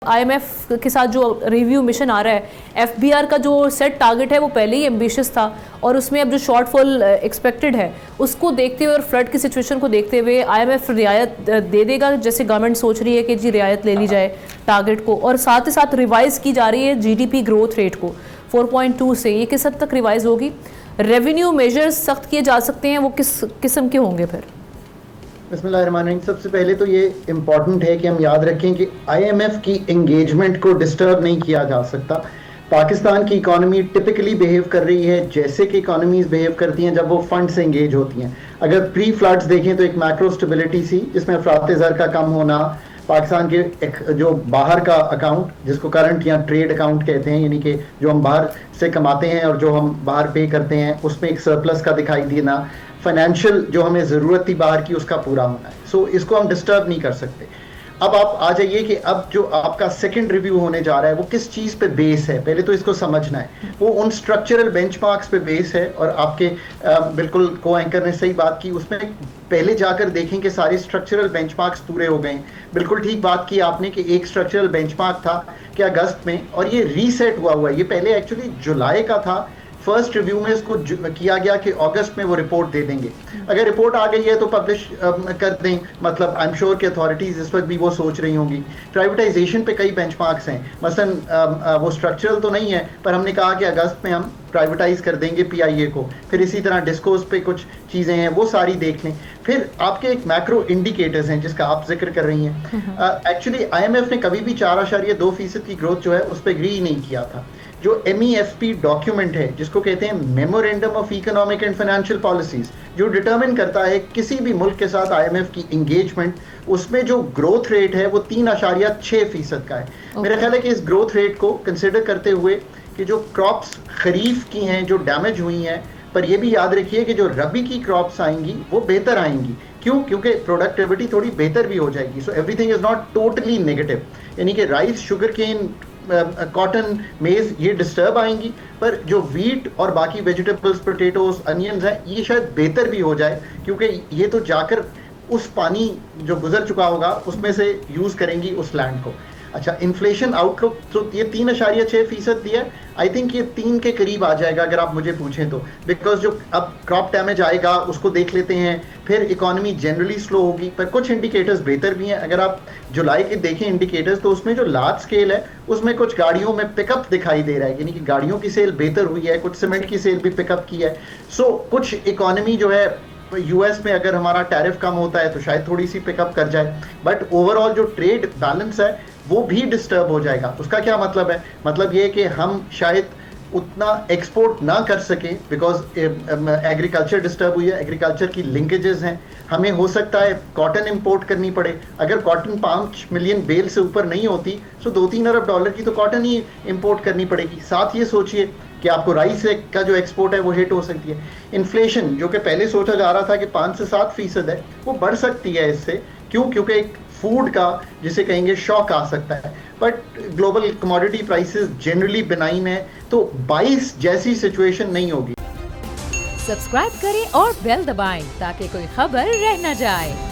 IMF के साथ जो रिव्यू मिशन आ रहा है, FBR का जो सेट टारगेट है वो पहले ही एम्बिशियस था और उसमें अब जो शॉर्टफॉल एक्सपेक्टेड है उसको देखते हुए और फ्लड की सिचुएशन को देखते हुए IMF रियायत दे देगा, जैसे गवर्नमेंट सोच रही है कि जी रियायत ले ली जाए टारगेट को, और साथ ही साथ रिवाइज की जा रही है GDP ग्रोथ रेट को 4.2 से, ये किस हद तक रिवाइज होगी? रेवेन्यू मेजर्स सख्त किए जा सकते हैं, वो किस किस्म के होंगे फिर? बिस्मिल्लाहिर्रहमानिर्रहीम। सबसे पहले तो ये इम्पॉर्टेंट है कि हम याद रखें कि IMF की एंगेजमेंट को डिस्टर्ब नहीं किया जा सकता। पाकिस्तान की इकॉनमी टिपिकली बिहेव कर रही है जैसे कि इकॉनमीज बिहेव करती हैं जब वो फंड से एंगेज होती हैं। अगर प्री फ्लड्स देखें तो एक मैक्रो स्टेबिलिटी सी, जिसमें अफरात ज़र का कम होना, पाकिस्तान के एक जो बाहर का अकाउंट जिसको करंट या ट्रेड अकाउंट कहते हैं, यानी कि जो हम बाहर से कमाते हैं और जो हम बाहर पे करते हैं, उसमें एक सरप्लस का दिखाई देना, फाइनेंशियल जो हमें ज़रूरत थी बाहर की उसका पूरा होना है। सो इसको हम डिस्टर्ब नहीं कर सकते। अब आप आ जाइए कि अब जो आपका सेकंड रिव्यू होने जा रहा है वो किस चीज़ पे बेस है, पहले तो इसको समझना है। वो उन स्ट्रक्चरल बेंचमार्क्स पे बेस है और आपके बिल्कुल को एंकर ने सही बात की, उसमें पहले जाकर देखें कि सारे स्ट्रक्चरल बेंचमार्क्स पूरे हो गए। बिल्कुल ठीक बात की आपने कि एक स्ट्रक्चरल बेंचमार्क था कि अगस्त में, और ये रीसेट हुआ है। ये पहले एक्चुअली जुलाई का था, फर्स्ट रिव्यू में इसको किया गया कि अगस्त में वो रिपोर्ट दे देंगे। अगर रिपोर्ट आ गई है तो पब्लिश कर दें, मतलब आई एम श्योर कि अथॉरिटीज़ इस वक्त भी वो सोच रही होंगी। प्राइवेटाइजेशन पे कई बेंचमार्क्स हैं, मसलन वो स्ट्रक्चरल तो नहीं है पर हमने कहा कि अगस्त में हम प्राइवेटाइज कर देंगे PIA को। फिर इसी तरह डिस्कोस पे कुछ चीज़ें हैं वो सारी देख लें। फिर आपके एक मैक्रो इंडिकेटर्स हैं जिसका आप जिक्र कर रही हैं। एक्चुअली IMF ने कभी भी 4.2% की ग्रोथ जो है उस पर एग्री नहीं किया था। जो MEFP डॉक्यूमेंट है जिसको कहते हैं memorandum of economic and financial policies, जो डिटरमिन करता है किसी भी मुल्क के साथ IMF की इंगेजमेंट, उसमें जो ग्रोथ रेट है वो 3.6% का है। मेरा ख्याल है कि इस ग्रोथ रेट को कंसिडर करते हुए कि जो क्रॉप्स खरीफ की हैं जो डैमेज हुई हैं, पर ये भी याद रखिए कि जो रबी की क्रॉप्स आएंगी वो बेहतर आएंगी। क्यों? क्योंकि प्रोडक्टिविटी थोड़ी बेहतर भी हो जाएगी। So everything is not totally negative, यानी कि राइस, शुगर केन, कॉटन, मेज ये डिस्टर्ब आएंगी, पर जो वीट और बाकी वेजिटेबल्स, पोटैटोज, अनियंस हैं ये शायद बेहतर भी हो जाए, क्योंकि ये तो जाकर उस पानी जो गुजर चुका होगा उसमें से यूज़ करेंगी उस लैंड को। अच्छा, इन्फ्लेशन आउटलुक तो ये 3.6% दिया है। आई थिंक ये 3 के करीब आ जाएगा अगर आप मुझे पूछें तो, बिकॉज जो अब क्रॉप डैमेज आएगा उसको देख लेते हैं, फिर इकोनॉमी जनरली स्लो होगी, पर कुछ इंडिकेटर्स बेहतर भी हैं। अगर आप जुलाई के देखें इंडिकेटर्स तो उसमें जो लार्ज स्केल है उसमें कुछ गाड़ियों में पिकअप दिखाई दे रहा है, यानी कि गाड़ियों की सेल बेहतर हुई है, कुछ सीमेंट की सेल भी पिकअप की है। सो कुछ इकोनॉमी जो है US में अगर हमारा टैरिफ कम होता है तो शायद थोड़ी सी पिकअप कर जाए, बट ओवरऑल जो ट्रेड बैलेंस है वो भी डिस्टर्ब हो जाएगा। उसका क्या मतलब है? मतलब ये कि हम शायद उतना एक्सपोर्ट ना कर सके बिकॉज एग्रीकल्चर डिस्टर्ब हुई है, एग्रीकल्चर की लिंकेजेस हैं। हमें हो सकता है कॉटन इंपोर्ट करनी पड़े। अगर कॉटन 5 मिलियन बेल से ऊपर नहीं होती तो $2-3 अरब की तो कॉटन ही इंपोर्ट करनी पड़ेगी। साथ ये सोचिए कि आपको राइस का जो एक्सपोर्ट है वो हिट हो सकती है। इन्फ्लेशन जो कि पहले सोचा जा रहा था कि 5 से 7% है, वो बढ़ सकती है इससे। क्यों? क्योंकि एक फूड का जिसे कहेंगे शॉक आ सकता है, but global commodity prices generally benign है, तो 22 जैसी सिचुएशन नहीं होगी। सब्सक्राइब करें और बेल दबाएं ताकि कोई खबर रह न जाए।